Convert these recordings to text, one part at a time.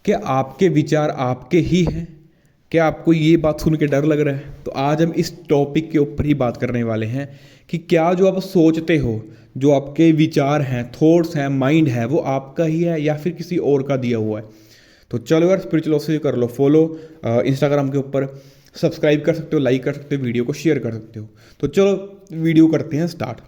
क्या आपके विचार आपके ही हैं? क्या आपको ये बात सुन के डर लग रहा है? तो आज हम इस टॉपिक के ऊपर ही बात करने वाले हैं कि क्या जो आप सोचते हो, जो आपके विचार हैं, थॉट्स हैं, माइंड है, वो आपका ही है या फिर किसी और का दिया हुआ है। तो चलो यार, स्पिरिचुअल कर लो फॉलो इंस्टाग्राम के ऊपर, सब्सक्राइब कर सकते हो, लाइक कर सकते हो, वीडियो को शेयर कर सकते हो। तो चलो वीडियो करते हैं स्टार्ट।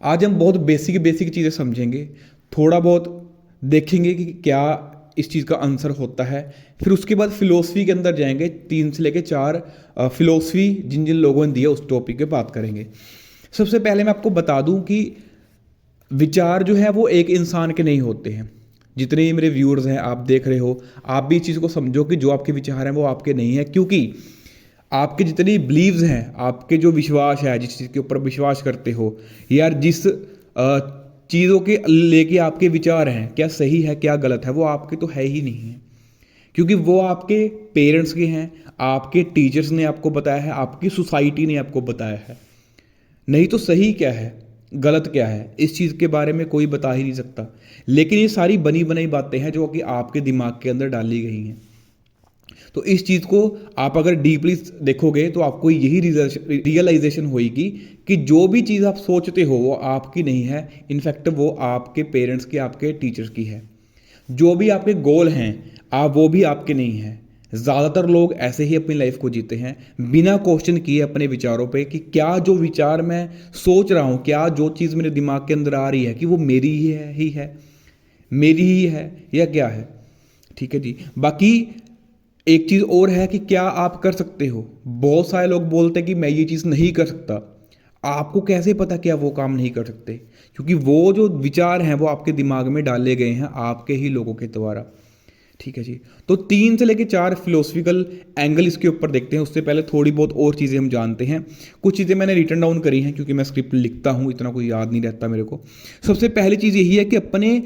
आज हम बहुत बेसिक बेसिक चीज़ें समझेंगे, थोड़ा बहुत देखेंगे कि क्या इस चीज़ का आंसर होता है। फिर उसके बाद फिलोसफी के अंदर जाएंगे, 3 से लेके 4 फिलोसफी जिन जिन लोगों ने दिया उस टॉपिक पे बात करेंगे। सबसे पहले मैं आपको बता दूं कि विचार जो है वो एक इंसान के नहीं होते हैं। जितने ही मेरे व्यूअर्स हैं, आप देख रहे हो, आप भी इस चीज़ को समझो कि जो आपके विचार हैं वो आपके नहीं हैं, क्योंकि आपके जितनी बिलीव्स हैं, आपके जो विश्वास है, जिस चीज़ के ऊपर विश्वास करते हो, या जिस चीज़ों के लेके आपके विचार हैं, क्या सही है क्या गलत है, वो आपके तो है ही नहीं है। क्योंकि वो आपके पेरेंट्स के हैं, आपके टीचर्स ने आपको बताया है, आपकी सोसाइटी ने आपको बताया है। नहीं तो सही क्या है, गलत क्या है, इस चीज़ के बारे में कोई बता ही नहीं सकता। लेकिन ये सारी बनी बनाई बातें हैं जो कि आपके दिमाग के अंदर डाली गई हैं। तो इस चीज़ को आप अगर डीपली देखोगे तो आपको यही रियलाइजेशन होगी कि जो भी चीज़ आप सोचते हो वो आपकी नहीं है, इनफैक्ट वो आपके पेरेंट्स की, आपके टीचर्स की है। जो भी आपके गोल हैं, आप वो भी आपके नहीं हैं। ज़्यादातर लोग ऐसे ही अपनी लाइफ को जीते हैं बिना क्वेश्चन किए अपने विचारों पे कि क्या जो विचार मैं सोच रहा हूँ, क्या जो चीज़ मेरे दिमाग के अंदर आ रही है कि वो मेरी ही है, मेरी ही है या क्या है। ठीक है जी। बाकी एक चीज़ और है कि क्या आप कर सकते हो। बहुत सारे लोग बोलते हैं कि मैं ये चीज़ नहीं कर सकता। आपको कैसे पता क्या वो काम नहीं कर सकते? क्योंकि वो जो विचार हैं वो आपके दिमाग में डाले गए हैं आपके ही लोगों के द्वारा। ठीक है जी। तो 3 से लेके 4 फिलोसफिकल एंगल इसके ऊपर देखते हैं। उससे पहले थोड़ी बहुत और चीज़ें हम जानते हैं। कुछ चीज़ें मैंने रिटन डाउन करी हैं क्योंकि मैं स्क्रिप्ट लिखता हूँ, इतना कोई याद नहीं रहता मेरे को। सबसे पहली चीज़ यही है कि अपने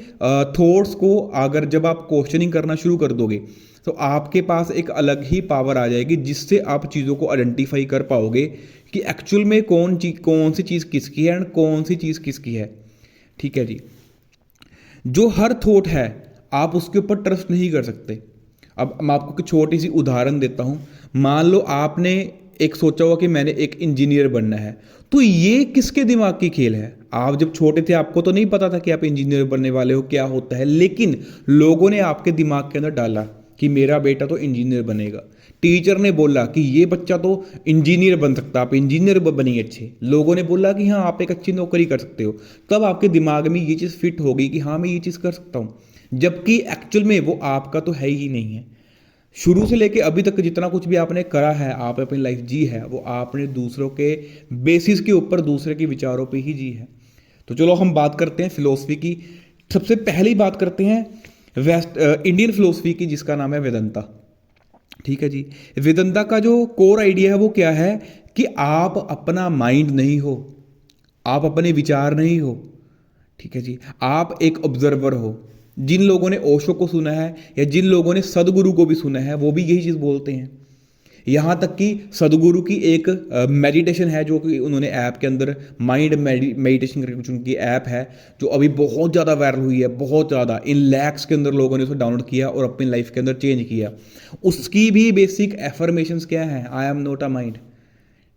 थॉट्स को अगर जब आप क्वेश्चनिंग करना शुरू कर दोगे तो आपके पास एक अलग ही पावर आ जाएगी जिससे आप चीज़ों को आइडेंटिफाई कर पाओगे कि एक्चुअल में कौन सी चीज़ किसकी है एंड कौन सी चीज़ किसकी है। ठीक है जी। जो हर थॉट है आप उसके ऊपर ट्रस्ट नहीं कर सकते। अब मैं आपको एक छोटी सी उदाहरण देता हूँ। मान लो आपने एक सोचा हुआ कि मैंने एक इंजीनियर बनना है, तो ये किसके दिमाग की खेल है? आप जब छोटे थे आपको तो नहीं पता था कि आप इंजीनियर बनने वाले हो, क्या होता है, लेकिन लोगों ने आपके दिमाग के अंदर डाला कि मेरा बेटा तो इंजीनियर बनेगा। टीचर ने बोला कि ये बच्चा तो इंजीनियर बन सकता, आप इंजीनियर बनिए अच्छे। लोगों ने बोला कि हाँ आप एक अच्छी नौकरी कर सकते हो। तब आपके दिमाग में ये चीज़ फिट होगी कि हाँ मैं ये चीज़ कर सकता हूँ, जबकि एक्चुअल में वो आपका तो है ही नहीं है। शुरू से लेके अभी तक जितना कुछ भी आपने करा है, आप अपनी लाइफ जी है, वो आपने दूसरों के बेसिस के ऊपर, दूसरे के विचारों पे ही जी है। तो चलो हम बात करते हैं फिलोसफी की। सबसे पहली बात करते हैं वेस्ट इंडियन फिलोसफी की, जिसका नाम है वेदांता। ठीक है जी। वेदांता का जो कोर आइडिया है वो क्या है कि आप अपना माइंड नहीं हो, आप अपने विचार नहीं हो। ठीक है जी। आप एक ऑब्जर्वर हो। जिन लोगों ने ओशो को सुना है या जिन लोगों ने सदगुरु को भी सुना है वो भी यही चीज़ बोलते हैं। यहाँ तक कि सदगुरु की एक मेडिटेशन है जो कि उन्होंने ऐप के अंदर माइंड मेडिटेशन करके कुछ उनकी ऐप है जो अभी बहुत ज़्यादा वायरल हुई है, बहुत ज़्यादा, इन लैक्स के अंदर लोगों ने उसको डाउनलोड किया और अपनी लाइफ के अंदर चेंज किया। उसकी भी बेसिक एफर्मेशंस क्या है? I am not a mind.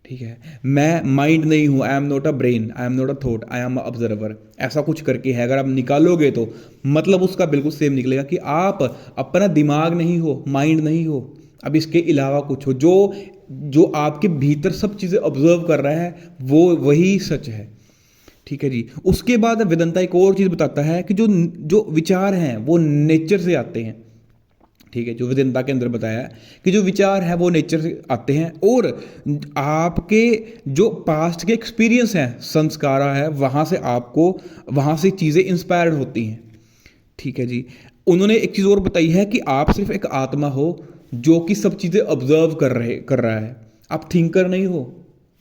ठीक है, मैं माइंड नहीं हूँ, I am not a brain, I am not a thought, I am a observer, ऐसा कुछ करके है। अगर आप निकालोगे तो मतलब उसका बिल्कुल सेम निकलेगा कि आप अपना दिमाग नहीं हो, माइंड नहीं हो, अब इसके अलावा कुछ हो। जो जो आपके भीतर सब चीज़ें ऑब्जर्व कर रहा है वो वही सच है। ठीक है जी। उसके बाद वेदांता एक और चीज़ बताता है कि जो जो विचार हैं वो नेचर से आते हैं। ठीक है, जो वेदांता के अंदर बताया है कि जो विचार है वो नेचर से आते हैं और आपके जो पास्ट के एक्सपीरियंस हैं, संस्कार है, वहाँ से चीज़ें इंस्पायर्ड होती हैं। ठीक है जी। उन्होंने एक चीज़ और बताई है कि आप सिर्फ एक आत्मा हो जो कि सब चीज़ें ऑब्जर्व कर रहा है। आप थिंकर नहीं हो,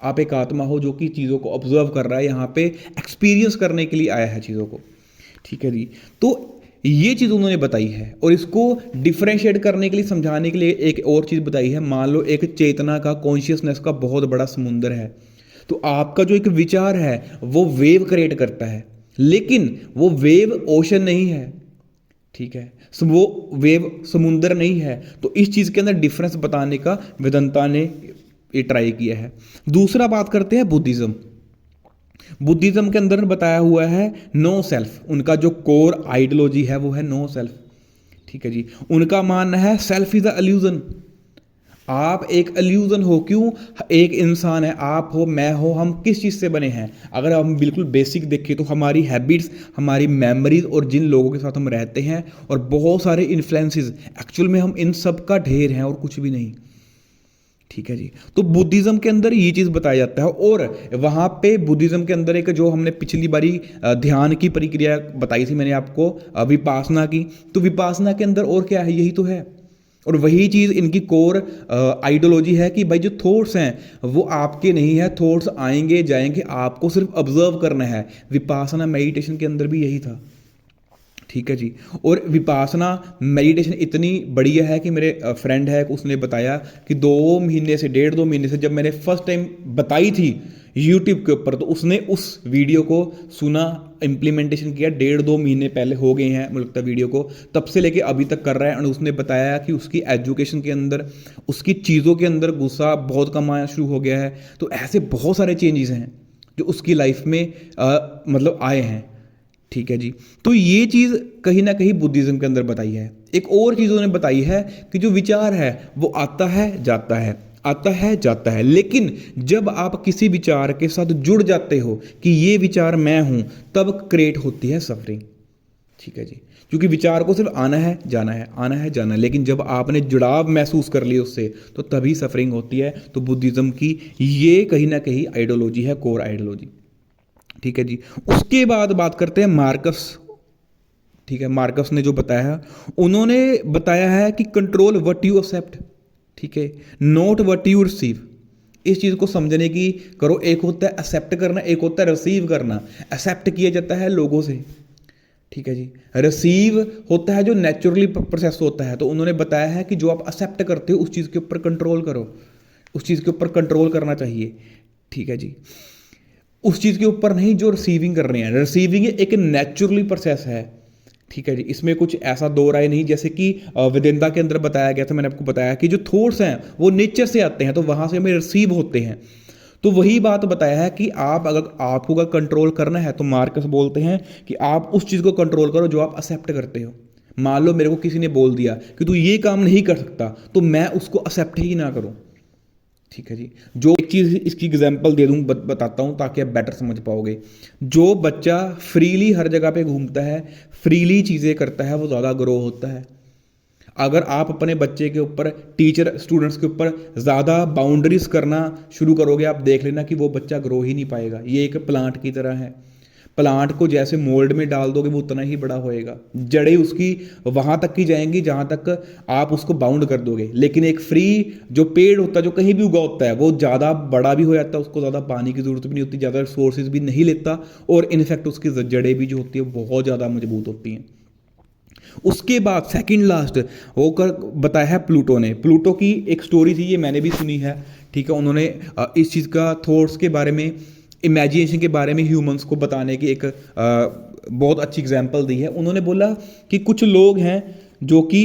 आप एक आत्मा हो जो कि चीज़ों को ऑब्जर्व कर रहा है, यहाँ पे एक्सपीरियंस करने के लिए आया है चीज़ों को। ठीक है जी। तो ये चीज़ उन्होंने बताई है और इसको डिफ्रेंशिएट करने के लिए, समझाने के लिए एक और चीज़ बताई है। मान लो एक चेतना का, कॉन्शियसनेस का बहुत बड़ा समुंदर है, तो आपका जो एक विचार है वो वेव क्रिएट करता है, लेकिन वो वेव ओशन नहीं है। ठीक है, वो वेव समुंदर नहीं है। तो इस चीज़ के अंदर डिफरेंस बताने का वेदांता ने ये ट्राई किया है। दूसरा बात करते हैं बुद्धिज़्म। बुद्धिज़्म के अंदर बताया हुआ है नो सेल्फ, उनका जो कोर आइडियोलॉजी है वो है नो सेल्फ। ठीक है जी। उनका मानना है सेल्फ इज अ इल्यूजन, आप एक इल्यूजन हो। क्यों? एक इंसान है, आप हो, मैं हो, हम किस चीज़ से बने हैं? अगर हम बिल्कुल बेसिक देखें तो हमारी हैबिट्स, हमारी मेमोरीज और जिन लोगों के साथ हम रहते हैं और बहुत सारे इन्फ्लुएंसेस, एक्चुअल में हम इन सब का ढेर हैं और कुछ भी नहीं। ठीक है जी। तो बुद्धिज़्म के अंदर ये चीज़ बताया जाता है। और वहाँ पे बुद्धिज़्म के अंदर एक जो हमने पिछली बारी ध्यान की प्रक्रिया बताई थी मैंने आपको, विपासना की, तो विपासना के अंदर और क्या है? यही तो है। और वही चीज़ इनकी कोर आइडियोलॉजी है कि भाई जो थॉट्स हैं वो आपके नहीं है, थॉट्स आएंगे जाएंगे, आपको सिर्फ ऑब्जर्व करना है। विपासना मेडिटेशन के अंदर भी यही था। ठीक है जी। और विपासना मेडिटेशन इतनी बढ़िया है कि मेरे फ्रेंड है, उसने बताया कि 2 महीने से 1.5-2 महीने से जब मैंने फर्स्ट टाइम बताई थी यूट्यूब के ऊपर, तो उसने उस वीडियो को सुना, इम्प्लीमेंटेशन किया। 1.5-2 महीने पहले हो गए हैं मुझे लगता है वीडियो को, तब से लेके अभी तक कर रहा है। और उसने बताया कि उसकी एजुकेशन के अंदर, उसकी चीज़ों के अंदर गुस्सा बहुत कम आना शुरू हो गया है। तो ऐसे बहुत सारे चेंजेस हैं जो उसकी लाइफ में मतलब आए हैं। ठीक है जी। तो ये चीज़ कहीं ना कहीं बुद्धिज़्म के अंदर बताई है। एक और चीज़ उन्होंने बताई है कि जो विचार है वो आता है जाता है, आता है जाता है, लेकिन जब आप किसी विचार के साथ जुड़ जाते हो कि ये विचार मैं हूं, तब क्रिएट होती है सफरिंग। ठीक है जी। क्योंकि विचार को सिर्फ आना है जाना है, आना है जाना है, लेकिन जब आपने जुड़ाव महसूस कर लिया उससे, तो तभी सफरिंग होती है। तो बुद्धिज़्म की ये कहीं ना कहीं आइडियोलॉजी है, कोर आइडियोलॉजी। ठीक है जी। उसके बाद बात करते हैं मार्कस। ठीक है। मार्कस ने जो बताया है, उन्होंने बताया है कि कंट्रोल व्हाट यू एक्सेप्ट, ठीक है, नॉट व्हाट यू रिसीव। इस चीज़ को समझने की करो। एक होता है एक्सेप्ट करना, एक होता है रिसीव करना। एक्सेप्ट किया जाता है लोगों से, ठीक है जी। रिसीव होता है जो नेचुरली प्रोसेस होता है। तो उन्होंने बताया है कि जो आप एक्सेप्ट करते हो उस चीज़ के ऊपर कंट्रोल करो, उस चीज़ के ऊपर कंट्रोल करना चाहिए। ठीक है जी। उस चीज़ के ऊपर नहीं जो रिसीविंग कर रहे हैं। रिसीविंग एक नेचुरली प्रोसेस है। ठीक है जी। इसमें कुछ ऐसा दो राय नहीं, जैसे कि वेदांता के अंदर बताया गया था, मैंने आपको बताया कि जो थॉट्स हैं वो नेचर से आते हैं, तो वहाँ से हमें रिसीव होते हैं। तो वही बात बताया है कि आप अगर आपको अगर कंट्रोल करना है, तो मार्कस बोलते हैं कि आप उस चीज़ को कंट्रोल करो जो आप एक्सेप्ट करते हो। मान लो मेरे को किसी ने बोल दिया कि तू ये काम नहीं कर सकता, तो मैं उसको एक्सेप्ट ही ना करूँ। ठीक है जी। जो एक चीज़ इसकी एग्जांपल दे दूँ, बताता हूँ ताकि आप बेटर समझ पाओगे। जो बच्चा फ्रीली हर जगह पे घूमता है, फ्रीली चीज़ें करता है, वो ज़्यादा ग्रो होता है। अगर आप अपने बच्चे के ऊपर, टीचर स्टूडेंट्स के ऊपर ज़्यादा बाउंड्रीज करना शुरू करोगे, आप देख लेना कि वो बच्चा ग्रो ही नहीं पाएगा। ये एक प्लांट की तरह है। प्लांट को जैसे मोल्ड में डाल दोगे वो उतना ही बड़ा होएगा, जड़ें उसकी वहाँ तक की जाएंगी जहाँ तक आप उसको बाउंड कर दोगे। लेकिन एक फ्री जो पेड़ होता है, जो कहीं भी उगा होता है, वो ज़्यादा बड़ा भी हो जाता है, उसको ज़्यादा पानी की ज़रूरत भी नहीं होती, ज़्यादा रिसोर्सेज भी नहीं लेता, और इनफैक्ट उसकी जड़ें भी जो होती है बहुत ज़्यादा मजबूत होती हैं। उसके बाद सेकंड लास्ट होकर बताया है प्लूटो ने। प्लूटो की एक स्टोरी थी, ये मैंने भी सुनी है। ठीक है। उन्होंने इस चीज़ का थॉट्स के बारे में, इमेजिनेशन के बारे में ह्यूमंस को बताने की एक बहुत अच्छी एग्जांपल दी है। उन्होंने बोला कि कुछ लोग हैं जो कि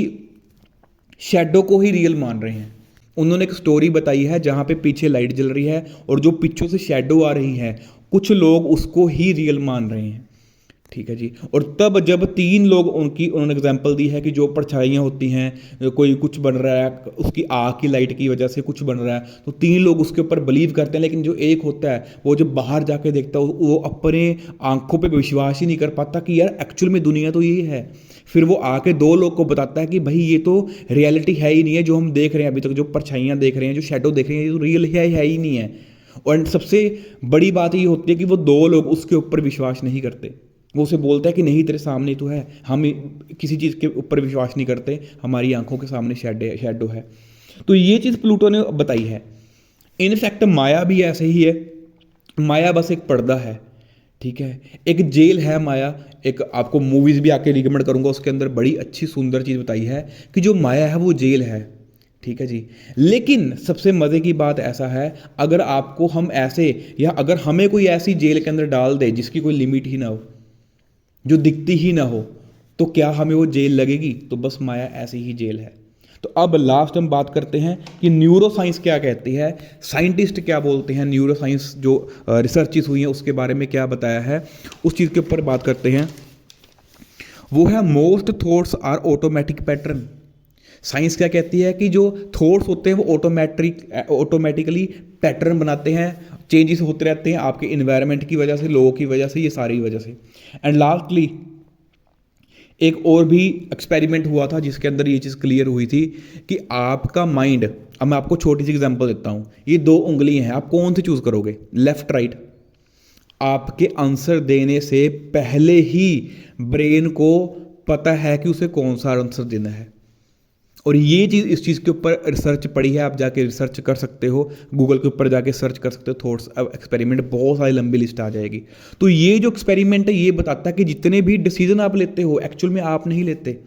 शैडो को ही रियल मान रहे हैं। उन्होंने एक स्टोरी बताई है जहाँ पे पीछे लाइट जल रही है और जो पीछे से शैडो आ रही है, कुछ लोग उसको ही रियल मान रहे हैं। ठीक है जी। और तब जब 3 लोग, उन्होंने एग्जांपल दी है कि जो परछाइयाँ होती हैं, कोई कुछ बन रहा है, उसकी आँख की लाइट की वजह से कुछ बन रहा है, तो 3 लोग उसके ऊपर बिलीव करते हैं। लेकिन जो एक होता है, वो जब बाहर जाके देखता है, वो अपने आंखों पे विश्वास ही नहीं कर पाता कि यार एक्चुअल में दुनिया तो यही है। फिर वो आके 2 लोग को बताता है कि भाई ये तो रियलिटी है ही नहीं है, जो हम देख रहे हैं अभी तक, जो परछाइयाँ देख रहे हैं, जो शैडो देख रहे हैं, ये तो रियल है ही नहीं है। और सबसे बड़ी बात ये होती है कि वो 2 लोग उसके ऊपर विश्वास नहीं करते। वो उसे बोलता है कि नहीं, तेरे सामने तो है, हम किसी चीज़ के ऊपर विश्वास नहीं करते, हमारी आंखों के सामने शैडो है। तो ये चीज़ प्लूटो ने बताई है। इनफैक्ट माया भी ऐसे ही है। माया बस एक पर्दा है। ठीक है। एक जेल है माया। एक आपको मूवीज़ भी आके रिकमेंड करूँगा, उसके अंदर बड़ी अच्छी सुंदर चीज़ बताई है कि जो माया है वो जेल है। ठीक है जी। लेकिन सबसे मज़े की बात ऐसा है, अगर आपको हम ऐसे, या अगर हमें कोई ऐसी जेल के अंदर डाल दे जिसकी कोई लिमिट ही ना हो, जो दिखती ही ना हो, तो क्या हमें वो जेल लगेगी? तो बस माया ऐसी ही जेल है। तो अब लास्ट हम बात करते हैं कि न्यूरो साइंस क्या कहती है, साइंटिस्ट क्या बोलते हैं, न्यूरो साइंस जो रिसर्चेस हुई हैं उसके बारे में क्या बताया है, उस चीज़ के ऊपर बात करते हैं। वो है most thoughts are automatic pattern. Science क्या कहती है कि जो थॉट्स होते हैं वो ऑटोमेटिकली पैटर्न बनाते हैं, चेंजेस होते रहते हैं आपके इन्वायरमेंट की वजह से, लोगों की वजह से, ये सारी वजह से। एंड लास्टली एक और भी एक्सपेरिमेंट हुआ था जिसके अंदर ये चीज़ क्लियर हुई थी कि आपका माइंड, अब मैं आपको छोटी सी एग्जांपल देता हूँ, ये दो उंगलियां हैं, आप कौन सी चूज़ करोगे, लेफ्ट राइट? आपके आंसर देने से पहले ही ब्रेन को पता है कि उसे कौन सा आंसर देना है। और ये चीज़, इस चीज़ के ऊपर रिसर्च पड़ी है, आप जाके रिसर्च कर सकते हो, गूगल के ऊपर जाके सर्च कर सकते हो थॉट्स एक्सपेरिमेंट, बहुत सारी लंबी लिस्ट आ जाएगी। तो ये जो एक्सपेरिमेंट है ये बताता है कि जितने भी डिसीजन आप लेते हो एक्चुअल में आप नहीं लेते।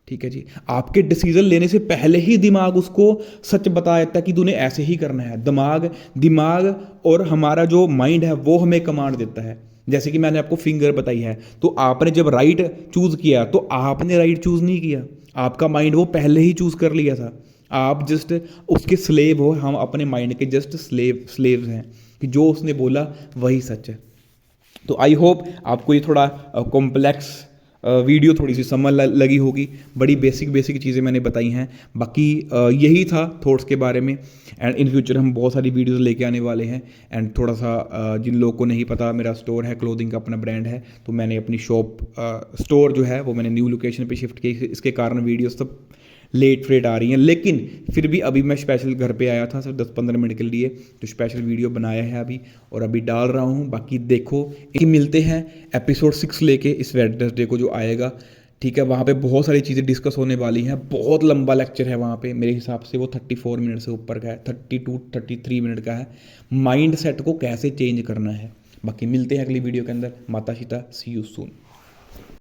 ठीक है जी, आपके डिसीजन लेने से पहले ही दिमाग उसको सच बता देता है कि तूने ऐसे ही करना है। दिमाग और हमारा जो माइंड है वो हमें कमांड देता है। जैसे कि मैंने आपको फिंगर बताई है, तो आपने जब राइट चूज किया तो आपने राइट चूज नहीं किया, आपका माइंड वो पहले ही चूज कर लिया था। आप जस्ट उसके स्लेव हो, हम अपने माइंड के जस्ट स्लेव्स हैं कि जो उसने बोला वही सच है। तो आई होप आपको ये थोड़ा कॉम्प्लेक्स वीडियो थोड़ी सी समझ लगी होगी। बड़ी बेसिक बेसिक चीज़ें मैंने बताई हैं। बाकी यही था थॉट्स के बारे में। एंड इन फ्यूचर हम बहुत सारी वीडियोस लेके आने वाले हैं। एंड थोड़ा सा जिन लोगों को नहीं पता, मेरा स्टोर है, क्लोथिंग का अपना ब्रांड है, तो मैंने अपनी शॉप स्टोर जो है वो मैंने न्यू लोकेशन पे शिफ्ट की। इसके कारण वीडियोस सब लेट फेट आ रही हैं, लेकिन फिर भी अभी मैं स्पेशल घर पे आया था सिर्फ 10-15 मिनट के लिए, तो स्पेशल वीडियो बनाया है अभी और अभी डाल रहा हूँ। बाकी देखो कि मिलते हैं एपिसोड 6 लेके इस वेडनेसडे को जो आएगा। ठीक है, वहाँ पे बहुत सारी चीज़ें डिस्कस होने वाली हैं, बहुत लंबा लेक्चर है वहाँ पे, मेरे हिसाब से वो 34 मिनट से ऊपर का है, 32-33 मिनट का है। माइंड सेट को कैसे चेंज करना है। बाकी मिलते हैं अगली वीडियो के अंदर। माता सीता, सी यू सून।